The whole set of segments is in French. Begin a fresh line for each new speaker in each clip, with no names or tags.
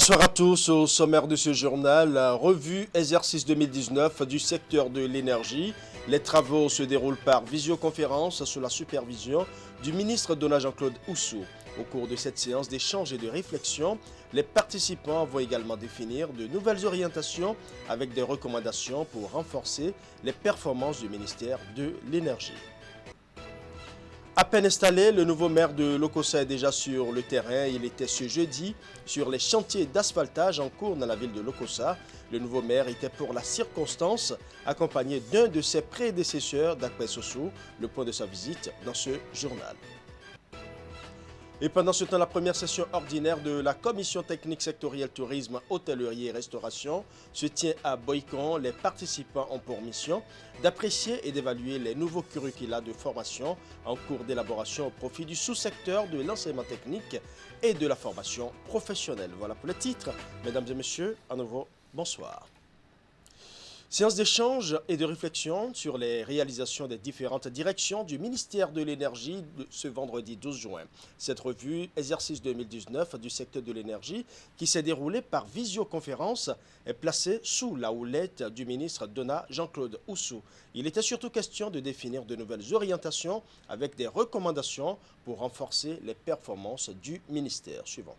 Bonsoir à tous. Au sommaire de ce journal, la revue exercice 2019 du secteur de l'énergie. Les travaux se déroulent par visioconférence sous la supervision du ministre Donat Jean-Claude Oussou. Au cours de cette séance d'échange et de réflexion, les participants vont également définir de nouvelles orientations avec des recommandations pour renforcer les performances du ministère de l'énergie. À peine installé, le nouveau maire de Lokossa est déjà sur le terrain. Il était ce jeudi sur les chantiers d'asphaltage en cours dans la ville de Lokossa. Le nouveau maire était pour la circonstance accompagné d'un de ses prédécesseurs, Dakwe Sossou, le point de sa visite dans ce journal. Et pendant ce temps, la première session ordinaire de la Commission technique sectorielle tourisme, hôtellerie et restauration se tient à Boycon. Les participants ont pour mission d'apprécier et d'évaluer les nouveaux curricula de formation en cours d'élaboration au profit du sous-secteur de l'enseignement technique et de la formation professionnelle. Voilà pour le titre. Mesdames et messieurs, à nouveau, bonsoir. Séance d'échange et de réflexion sur les réalisations des différentes directions du ministère de l'Énergie ce vendredi 12 juin. Cette revue, exercice 2019 du secteur de l'énergie, qui s'est déroulée par visioconférence, est placée sous la houlette du ministre Donat Jean-Claude Oussou. Il était surtout question de définir de nouvelles orientations avec des recommandations pour renforcer les performances du ministère. Suivant.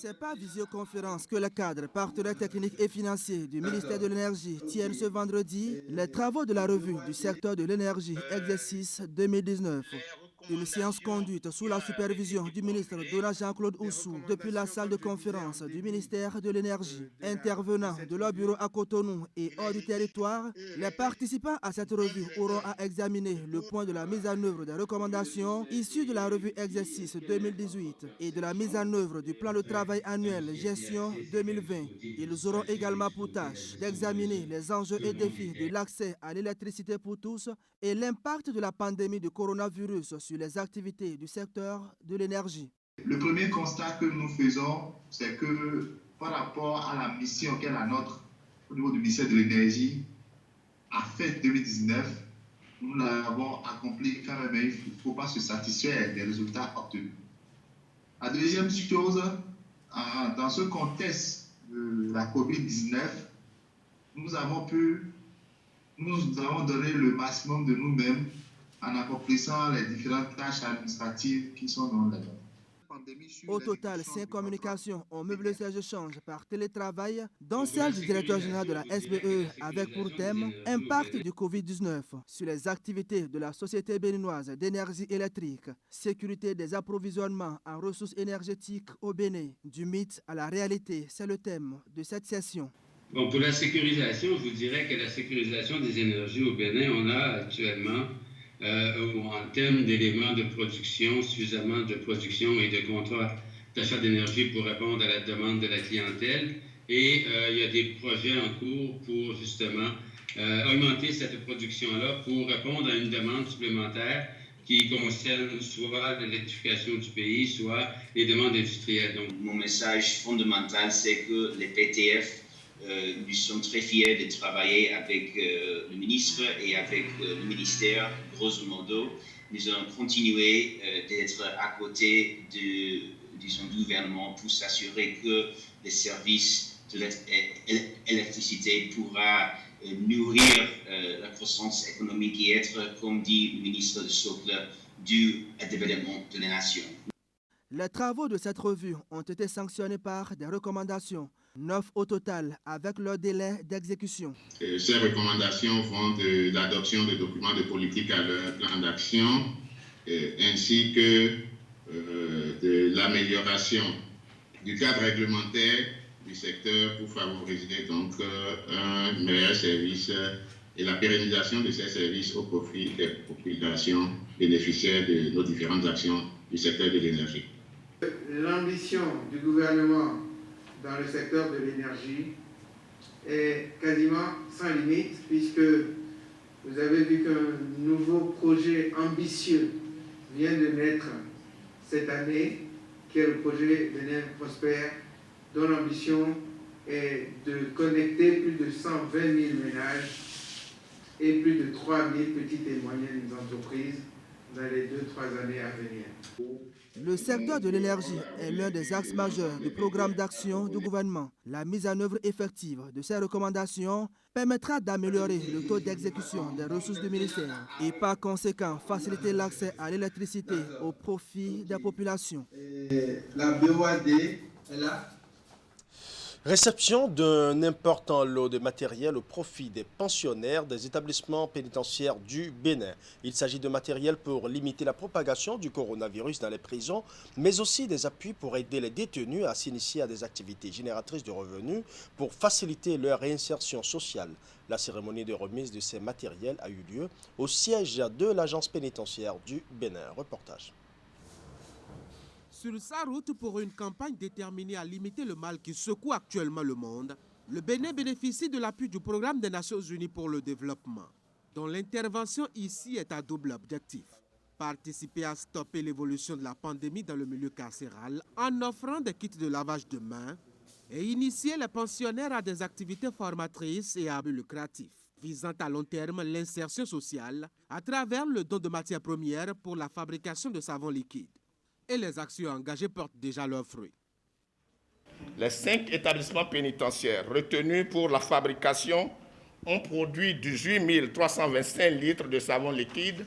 C'est par visioconférence que le cadre, partenaire technique et financier du ministère de l'Énergie tiennent ce vendredi les travaux de la revue du secteur de l'énergie, exercice 2019. Une séance conduite sous la supervision du ministre Donat Jean-Claude Oussou depuis la salle de conférence du ministère de l'Énergie. Intervenant de leur bureau à Cotonou et hors du territoire, les participants à cette revue auront à examiner le point de la mise en œuvre des recommandations issues de la revue exercice 2018 et de la mise en œuvre du plan de travail annuel gestion 2020. Ils auront également pour tâche d'examiner les enjeux et défis de l'accès à l'électricité pour tous et l'impact de la pandémie de coronavirus sur les activités du secteur de l'énergie.
Le premier constat que nous faisons, c'est que par rapport à la mission qu'est la nôtre au niveau du ministère de l'Énergie, à fin 2019, nous l'avons accompli quand même, mais il ne faut pas se satisfaire des résultats obtenus. La deuxième chose, dans ce contexte de la COVID-19, nous avons donné le maximum de nous-mêmes en accomplissant les différentes tâches administratives qui sont dans la
Au total, 5 communications ont meublé ces échanges par télétravail, dont celle du directeur général de la SBE avec pour thème « Impact du Covid-19 sur les activités de la Société béninoise d'énergie électrique, sécurité des approvisionnements en ressources énergétiques au Bénin, du mythe à la réalité ». C'est le thème de cette session.
Bon, pour la sécurisation, je vous dirais que la sécurisation des énergies au Bénin, on a actuellement, en termes d'éléments de production, suffisamment de production et de contrats d'achat d'énergie pour répondre à la demande de la clientèle. Et il y a des projets en cours pour justement augmenter cette production-là pour répondre à une demande supplémentaire qui concerne soit l'électrification du pays, soit les demandes industrielles.
Donc, mon message fondamental, c'est que les PTF, nous sommes très fiers de travailler avec le ministre et avec le ministère, grosso modo. Nous allons continuer d'être à côté du gouvernement pour s'assurer que les services de l'électricité pourra nourrir la croissance économique et être, comme dit le ministre de Socle, du développement de la nation.
Les travaux de cette revue ont été sanctionnés par des recommandations, 9 au total, avec leur délai d'exécution.
Ces recommandations vont de l'adoption de documents de politique à leur plan d'action, ainsi que de l'amélioration du cadre réglementaire du secteur pour favoriser donc un meilleur service et la pérennisation de ces services au profit des populations bénéficiaires de nos différentes actions du secteur de l'énergie.
L'ambition du gouvernement dans le secteur de l'énergie est quasiment sans limite, puisque vous avez vu qu'un nouveau projet ambitieux vient de naître cette année, qui est le projet Bénin Prospère, dont l'ambition est de connecter plus de 120 000 ménages et plus de 3 000 petites et moyennes entreprises dans les 2-3 années à venir.
Le secteur de l'énergie est l'un des axes majeurs du programme d'action du gouvernement. La mise en œuvre effective de ces recommandations permettra d'améliorer le taux d'exécution des ressources du ministère et par conséquent faciliter l'accès à l'électricité au profit des populations.
La BOAD est là.
Réception d'un important lot de matériel au profit des pensionnaires des établissements pénitentiaires du Bénin. Il s'agit de matériel pour limiter la propagation du coronavirus dans les prisons, mais aussi des appuis pour aider les détenus à s'initier à des activités génératrices de revenus pour faciliter leur réinsertion sociale. La cérémonie de remise de ces matériels a eu lieu au siège de l'agence pénitentiaire du Bénin. Reportage.
Sur sa route pour une campagne déterminée à limiter le mal qui secoue actuellement le monde, le Bénin bénéficie de l'appui du Programme des Nations Unies pour le développement, dont l'intervention ici est à double objectif. Participer à stopper l'évolution de la pandémie dans le milieu carcéral en offrant des kits de lavage de mains et initier les pensionnaires à des activités formatrices et à but lucratif, visant à long terme l'insertion sociale à travers le don de matières premières pour la fabrication de savon liquide. Et les actions engagées portent déjà leurs fruits.
Les 5 établissements pénitentiaires retenus pour la fabrication ont produit 18 325 litres de savon liquide,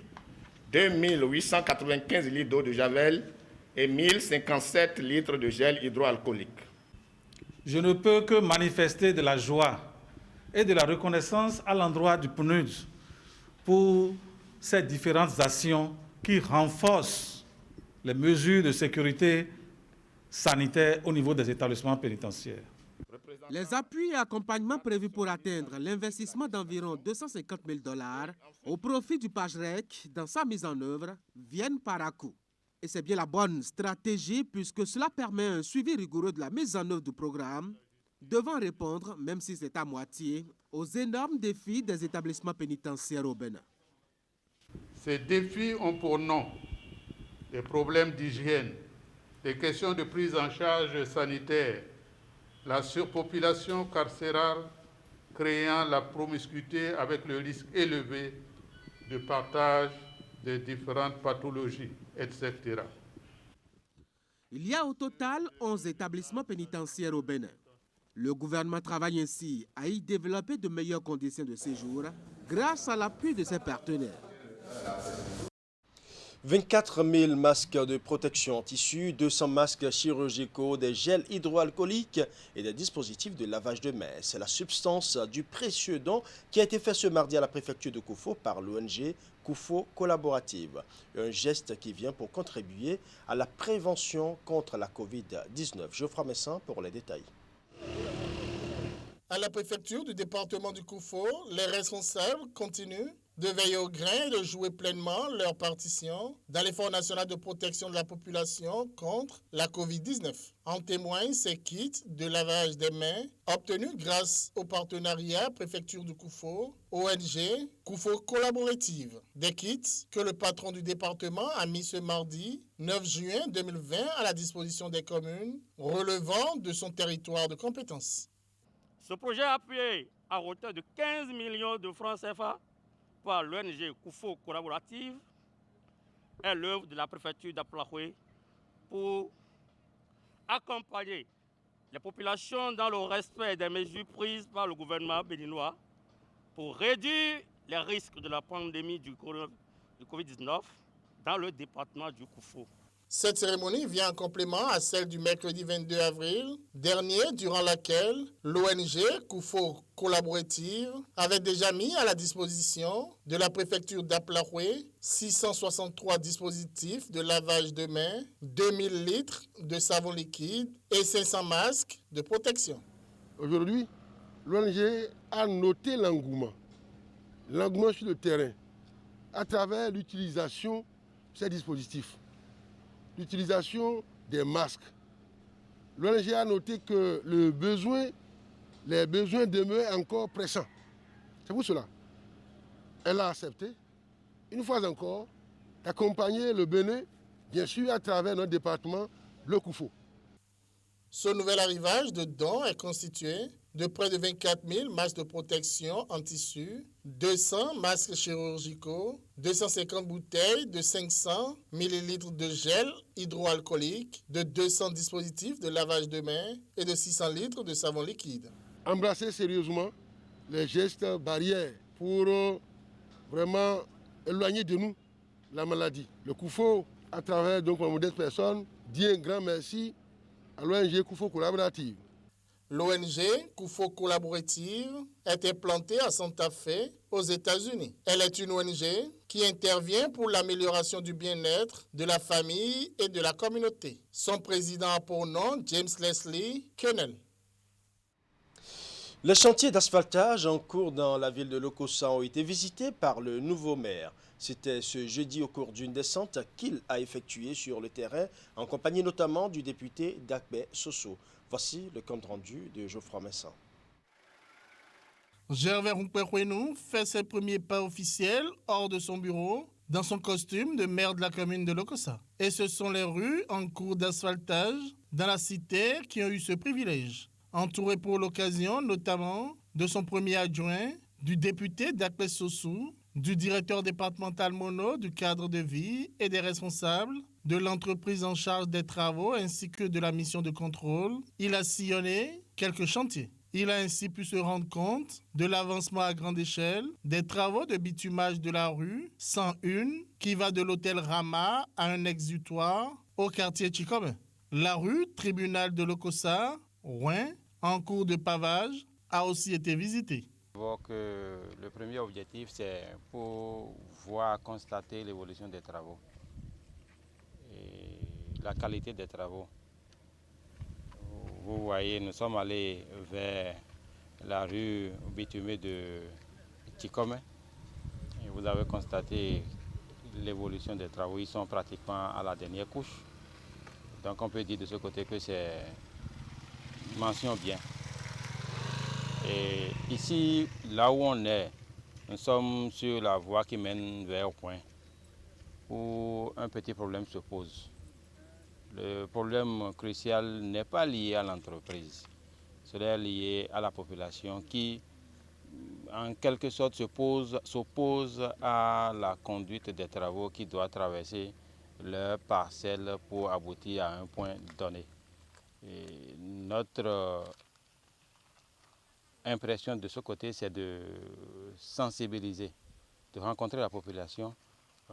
2 895 litres d'eau de javel et 1057 litres de gel hydroalcoolique.
Je ne peux que manifester de la joie et de la reconnaissance à l'endroit du PNUD pour ces différentes actions qui renforcent les mesures de sécurité sanitaire au niveau des établissements pénitentiaires.
Les appuis et accompagnements prévus pour atteindre l'investissement d'environ 250 000 $ au profit du PAJREC dans sa mise en œuvre viennent par à coup. Et c'est bien la bonne stratégie puisque cela permet un suivi rigoureux de la mise en œuvre du programme, devant répondre, même si c'est à moitié, aux énormes défis des établissements pénitentiaires au Bénin.
Ces défis ont pour nom des problèmes d'hygiène, des questions de prise en charge sanitaire, la surpopulation carcérale créant la promiscuité avec le risque élevé de partage de différentes pathologies, etc.
Il y a au total 11 établissements pénitentiaires au Bénin. Le gouvernement travaille ainsi à y développer de meilleures conditions de séjour grâce à l'appui de ses partenaires.
24 000 masques de protection en tissu, 200 masques chirurgicaux, des gels hydroalcooliques et des dispositifs de lavage de mains. C'est la substance du précieux don qui a été fait ce mardi à la préfecture de Koufo par l'ONG Koufo Collaborative. Un geste qui vient pour contribuer à la prévention contre la Covid-19. Geoffroy Messin pour les détails.
À la préfecture du département du Koufo, les responsables continuent de veiller au grain et de jouer pleinement leur partition dans l'effort national de protection de la population contre la Covid-19. En témoignent ces kits de lavage des mains obtenus grâce au partenariat préfecture du Koufo, ONG Koufo Collaborative. Des kits que le patron du département a mis ce mardi 9 juin 2020 à la disposition des communes relevant de son territoire de compétence.
Ce projet appuyé à hauteur de 15 millions de francs CFA par l'ONG Koufo Collaborative est l'œuvre de la préfecture d'Aplaoué pour accompagner les populations dans le respect des mesures prises par le gouvernement béninois pour réduire les risques de la pandémie du Covid-19 dans le département du Koufo.
Cette cérémonie vient en complément à celle du mercredi 22 avril dernier, durant laquelle l'ONG Koufo Collaborative avait déjà mis à la disposition de la préfecture d'Aplaoué 663 dispositifs de lavage de mains, 2000 litres de savon liquide et 500 masques de protection.
Aujourd'hui, l'ONG a noté l'engouement sur le terrain à travers l'utilisation de ces dispositifs. L'utilisation des masques. L'ONG a noté que les besoins demeurent encore pressants. C'est pour cela. Elle a accepté, une fois encore, d'accompagner le Bénin, bien sûr, à travers notre département, le Koufo.
Ce nouvel arrivage de dons est constitué de près de 24 000 masques de protection en tissu, 200 masques chirurgicaux, 250 bouteilles de 500 ml de gel hydroalcoolique, de 200 dispositifs de lavage de mains et de 600 litres de savon liquide.
Embrasser sérieusement les gestes barrières pour vraiment éloigner de nous la maladie. Le COUFO, à travers donc ma modeste personne, dit un grand merci à l'ONG COUFO Collaborative.
L'ONG COUFO Collaborative est implantée à Santa Fe, aux États-Unis. Elle est une ONG qui intervient pour l'amélioration du bien-être de la famille et de la communauté. Son président a pour nom James Leslie Kennel.
Les chantiers d'asphaltage en cours dans la ville de Lokossa ont été visités par le nouveau maire. C'était ce jeudi au cours d'une descente qu'il a effectuée sur le terrain en compagnie notamment du député Dakbe Soso. Voici le compte rendu de Geoffroy Messin.
Gervais Rumpekwenou fait ses premiers pas officiels hors de son bureau dans son costume de maire de la commune de Lokossa. Et ce sont les rues en cours d'asphaltage dans la cité qui ont eu ce privilège. Entouré pour l'occasion notamment de son premier adjoint, du député Dakbe Soso, du directeur départemental mono du cadre de vie et des responsables de l'entreprise en charge des travaux ainsi que de la mission de contrôle, il a sillonné quelques chantiers. Il a ainsi pu se rendre compte de l'avancement à grande échelle des travaux de bitumage de la rue 101 qui va de l'hôtel Rama à un exutoire au quartier Chikome. La rue Tribunal de Lokossa, Rouen, en cours de pavage, a aussi été visitée.
Le premier objectif, c'est pour constater l'évolution des travaux et la qualité des travaux. Vous voyez, nous sommes allés vers la rue bitumée de Chikome et vous avez constaté l'évolution des travaux. Ils sont pratiquement à la dernière couche. Donc on peut dire de ce côté que c'est mention bien. Et ici, là où on est, nous sommes sur la voie qui mène vers le point où un petit problème se pose. Le problème crucial n'est pas lié à l'entreprise, cela est lié à la population qui, en quelque sorte, s'oppose à la conduite des travaux qui doivent traverser leur parcelle pour aboutir à un point donné. Et notre impression de ce côté, c'est de sensibiliser, de rencontrer la population,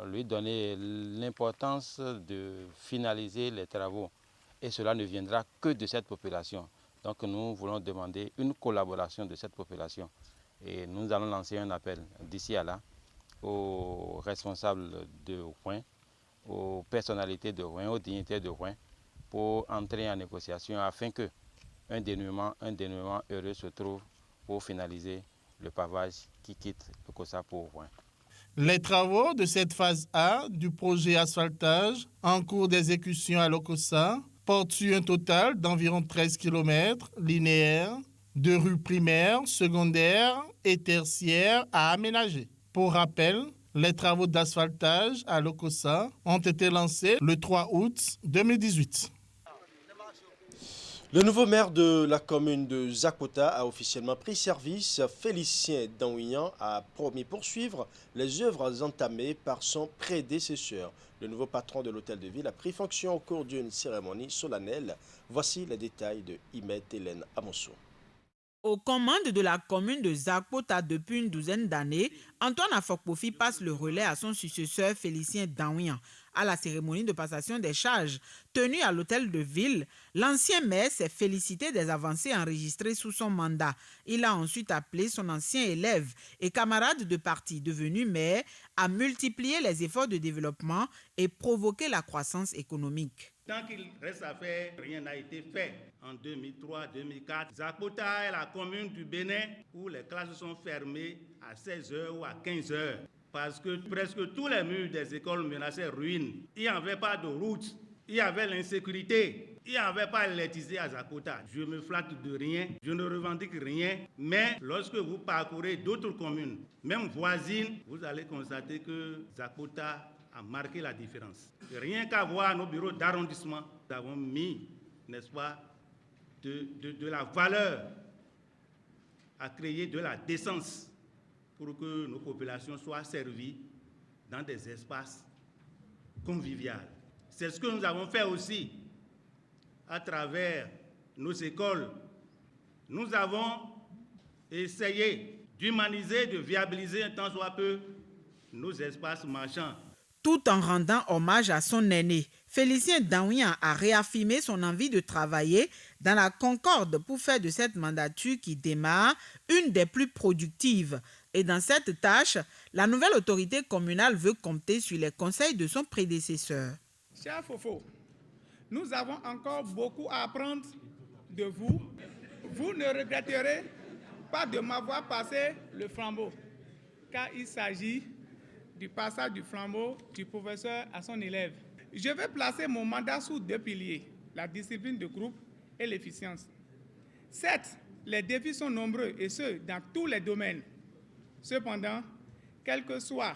lui donner l'importance de finaliser les travaux. Et cela ne viendra que de cette population. Donc nous voulons demander une collaboration de cette population. Et nous allons lancer un appel d'ici à là aux responsables de Rouen, aux personnalités de Rouen, aux dignitaires de Rouen, pour entrer en négociation afin que un dénouement heureux se trouve pour finaliser le pavage qui quitte Lokossa pour Rouen.
Les travaux de cette phase A du projet asphaltage en cours d'exécution à Lokossa portent sur un total d'environ 13 km linéaires de rues primaires, secondaires et tertiaires à aménager. Pour rappel, les travaux d'asphaltage à Lokossa ont été lancés le 3 août 2018.
Le nouveau maire de la commune de Zakota a officiellement pris service. Félicien Danouian a promis poursuivre les œuvres entamées par son prédécesseur. Le nouveau patron de l'hôtel de ville a pris fonction au cours d'une cérémonie solennelle. Voici les détails de Imet Hélène Amonso.
Aux commandes de la commune de Zakota depuis une douzaine d'années, Antoine Afokpofi passe le relais à son successeur Félicien Danouian. À la cérémonie de passation des charges tenue à l'hôtel de ville, l'ancien maire s'est félicité des avancées enregistrées sous son mandat. Il a ensuite appelé son ancien élève et camarade de parti devenu maire à multiplier les efforts de développement et provoquer la croissance économique.
Tant qu'il reste à faire, rien n'a été fait. En 2003-2004, Zakota est la commune du Bénin où les classes sont fermées à 16h ou à 15h. Parce que presque tous les murs des écoles menaçaient ruine. Il n'y avait pas de route, il y avait l'insécurité, il n'y avait pas l'électricité à Zakota. Je me flatte de rien, je ne revendique rien, mais lorsque vous parcourez d'autres communes, même voisines, vous allez constater que Zakota a marqué la différence. Rien qu'à voir nos bureaux d'arrondissement, nous avons mis, n'est-ce pas, de la valeur à créer de la décence pour que nos populations soient servies dans des espaces conviviaux. C'est ce que nous avons fait aussi à travers nos écoles. Nous avons essayé d'humaniser, de viabiliser un tant soit peu nos espaces marchands.
Tout en rendant hommage à son aîné, Félicien Daouian a réaffirmé son envie de travailler dans la concorde pour faire de cette mandature qui démarre une des plus productives. Et dans cette tâche, la nouvelle autorité communale veut compter sur les conseils de son prédécesseur.
Cher Fofo, nous avons encore beaucoup à apprendre de vous. Vous ne regretterez pas de m'avoir passé le flambeau, car il s'agit du passage du flambeau du professeur à son élève. Je vais placer mon mandat sous 2 piliers, la discipline de groupe et l'efficience. Certes, les défis sont nombreux et ce, dans tous les domaines. Cependant, quelles que soient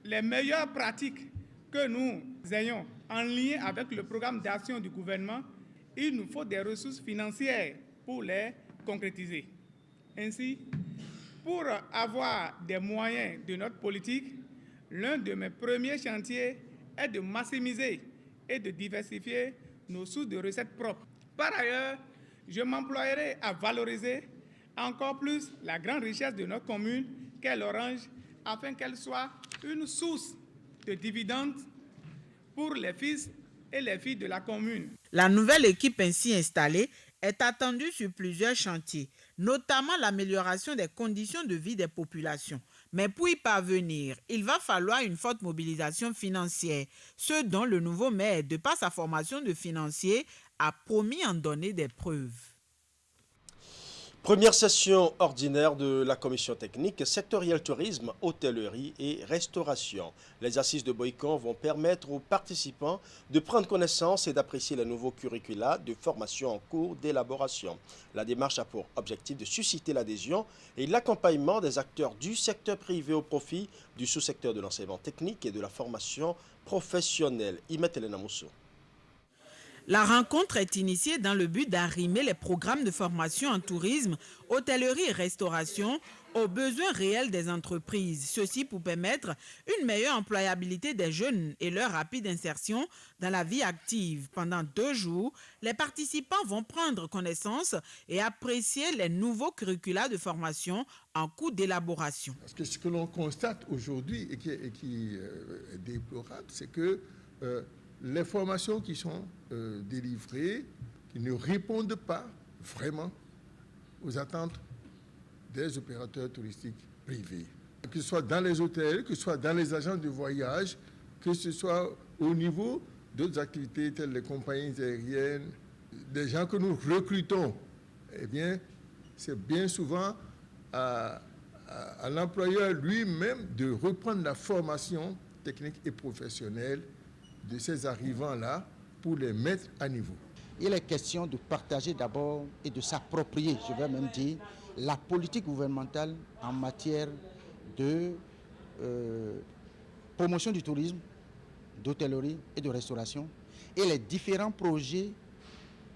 les meilleures pratiques que nous ayons en lien avec le programme d'action du gouvernement, il nous faut des ressources financières pour les concrétiser. Ainsi, pour avoir des moyens de notre politique, l'un de mes premiers chantiers est de maximiser et de diversifier nos sources de recettes propres. Par ailleurs, je m'emploierai à valoriser encore plus la grande richesse de notre commune qu'est l'orange, afin qu'elle soit une source de dividendes pour les fils et les filles de la commune.
La nouvelle équipe ainsi installée est attendue sur plusieurs chantiers, notamment l'amélioration des conditions de vie des populations. Mais pour y parvenir, il va falloir une forte mobilisation financière, ce dont le nouveau maire, de par sa formation de financier, a promis en donner des preuves.
Première session ordinaire de la commission technique sectorielle tourisme, hôtellerie et restauration. Les assises de Boycon vont permettre aux participants de prendre connaissance et d'apprécier les nouveaux curricula de formation en cours d'élaboration. La démarche a pour objectif de susciter l'adhésion et l'accompagnement des acteurs du secteur privé au profit du sous-secteur de l'enseignement technique et de la formation professionnelle. Imet Elena Mousso.
La rencontre est initiée dans le but d'arrimer les programmes de formation en tourisme, hôtellerie et restauration aux besoins réels des entreprises. Ceci pour permettre une meilleure employabilité des jeunes et leur rapide insertion dans la vie active. Pendant 2 jours, les participants vont prendre connaissance et apprécier les nouveaux curricula de formation en cours d'élaboration.
Parce que ce que l'on constate aujourd'hui et qui est déplorable, c'est que les formations qui sont délivrées, qui ne répondent pas vraiment aux attentes des opérateurs touristiques privés. Que ce soit dans les hôtels, que ce soit dans les agences de voyage, que ce soit au niveau d'autres activités telles les compagnies aériennes, des gens que nous recrutons, eh bien, c'est bien souvent à l'employeur lui-même de reprendre la formation technique et professionnelle de ces arrivants-là pour les mettre à niveau.
Il est question de partager d'abord et de s'approprier, je vais même dire, la politique gouvernementale en matière de promotion du tourisme, d'hôtellerie et de restauration et les différents projets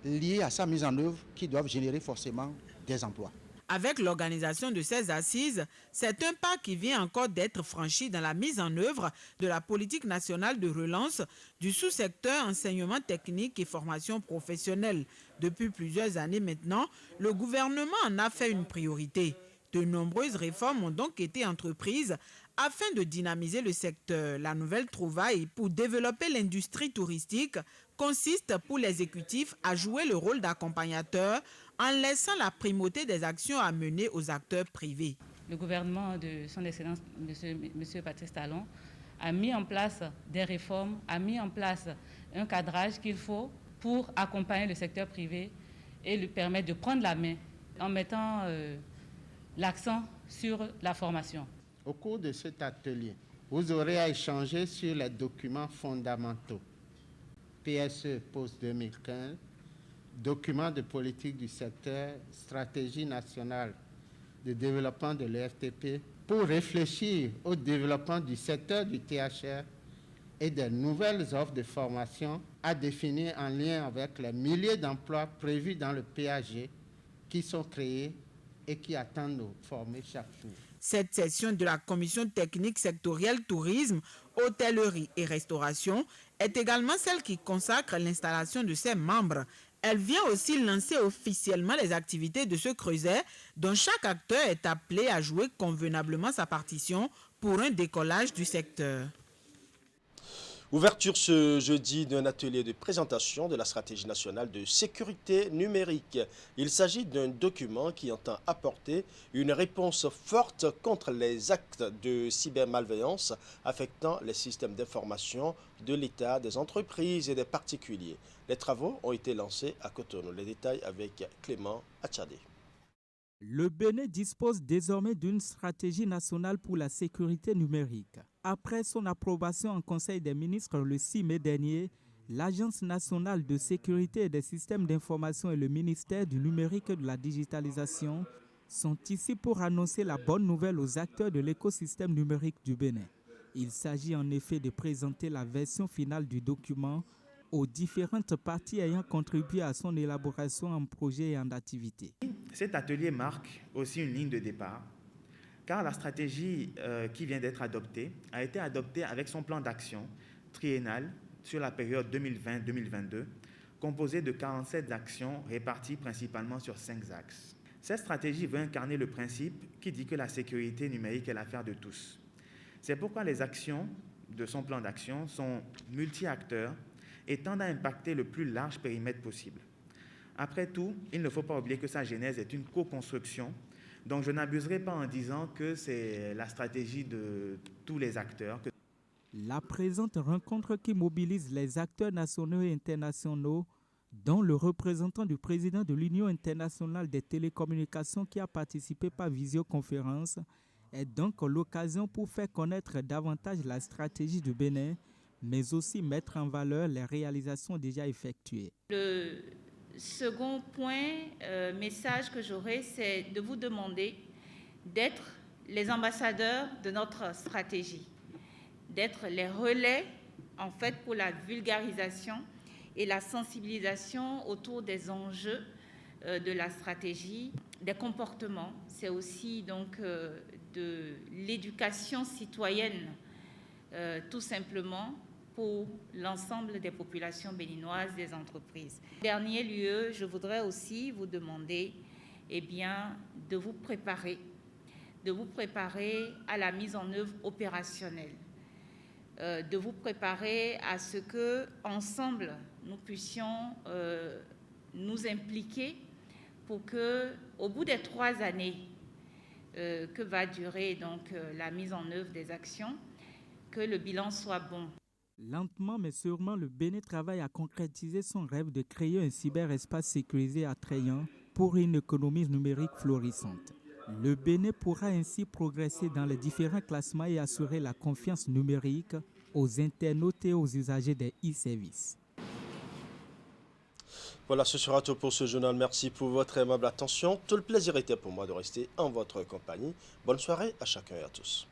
liés à sa mise en œuvre qui doivent générer forcément des emplois.
Avec l'organisation de ces assises, c'est un pas qui vient encore d'être franchi dans la mise en œuvre de la politique nationale de relance du sous-secteur enseignement technique et formation professionnelle. Depuis plusieurs années maintenant, le gouvernement en a fait une priorité. De nombreuses réformes ont donc été entreprises afin de dynamiser le secteur. La nouvelle trouvaille pour développer l'industrie touristique consiste pour l'exécutif à jouer le rôle d'accompagnateur en laissant la primauté des actions à mener aux acteurs privés.
Le gouvernement de son Excellence, M. Patrice Talon, a mis en place des réformes, a mis en place un cadrage qu'il faut pour accompagner le secteur privé et lui permettre de prendre la main en mettant l'accent sur la formation.
Au cours de cet atelier, vous aurez à échanger sur les documents fondamentaux. PSE post-2015, documents de politique du secteur, stratégie nationale de développement de l'EFTP, pour réfléchir au développement du secteur du THR et des nouvelles offres de formation à définir en lien avec les milliers d'emplois prévus dans le PAG qui sont créés et qui attendent nous former chaque jour.
Cette session de la Commission technique sectorielle tourisme, hôtellerie et restauration est également celle qui consacre l'installation de ses membres. Elle vient aussi lancer officiellement les activités de ce creuset dont chaque acteur est appelé à jouer convenablement sa partition pour un décollage du secteur.
Ouverture ce jeudi d'un atelier de présentation de la stratégie nationale de sécurité numérique. Il s'agit d'un document qui entend apporter une réponse forte contre les actes de cybermalveillance affectant les systèmes d'information de l'État, des entreprises et des particuliers. Les travaux ont été lancés à Cotonou. Les détails avec Clément Atchadé.
Le Bénin dispose désormais d'une stratégie nationale pour la sécurité numérique. Après son approbation en Conseil des ministres le 6 mai dernier, l'Agence nationale de sécurité des systèmes d'information et le ministère du numérique et de la digitalisation sont ici pour annoncer la bonne nouvelle aux acteurs de l'écosystème numérique du Bénin. Il s'agit en effet de présenter la version finale du document aux différentes parties ayant contribué à son élaboration en projet et en activité.
Cet atelier marque aussi une ligne de départ, car la stratégie qui vient d'être adoptée a été adoptée avec son plan d'action triennal sur la période 2020-2022, composé de 47 actions réparties principalement sur 5 axes. Cette stratégie veut incarner le principe qui dit que la sécurité numérique est l'affaire de tous. C'est pourquoi les actions de son plan d'action sont multi-acteurs et tendent à impacter le plus large périmètre possible. Après tout, il ne faut pas oublier que sa genèse est une co-construction, donc je n'abuserai pas en disant que c'est la stratégie de tous les acteurs.
La présente rencontre qui mobilise les acteurs nationaux et internationaux, dont le représentant du président de l'Union internationale des télécommunications qui a participé par visioconférence, est donc l'occasion pour faire connaître davantage la stratégie du Bénin, mais aussi mettre en valeur les réalisations déjà effectuées.
Le second message que j'aurai, c'est de vous demander d'être les ambassadeurs de notre stratégie, d'être les relais en fait pour la vulgarisation et la sensibilisation autour des enjeux de la stratégie, des comportements. C'est aussi donc de l'éducation citoyenne, tout simplement, pour l'ensemble des populations béninoises, des entreprises. En dernier lieu, je voudrais aussi vous demander de vous préparer à la mise en œuvre opérationnelle, de vous préparer à ce que, ensemble, nous puissions nous impliquer pour que, au bout des 3 années que va durer donc la mise en œuvre des actions, que le bilan soit bon.
Lentement mais sûrement, le Bénin travaille à concrétiser son rêve de créer un cyberespace sécurisé attrayant pour une économie numérique florissante. Le Bénin pourra ainsi progresser dans les différents classements et assurer la confiance numérique aux internautes et aux usagers des e-services.
Voilà, ce sera tout pour ce journal. Merci pour votre aimable attention. Tout le plaisir était pour moi de rester en votre compagnie. Bonne soirée à chacun et à tous.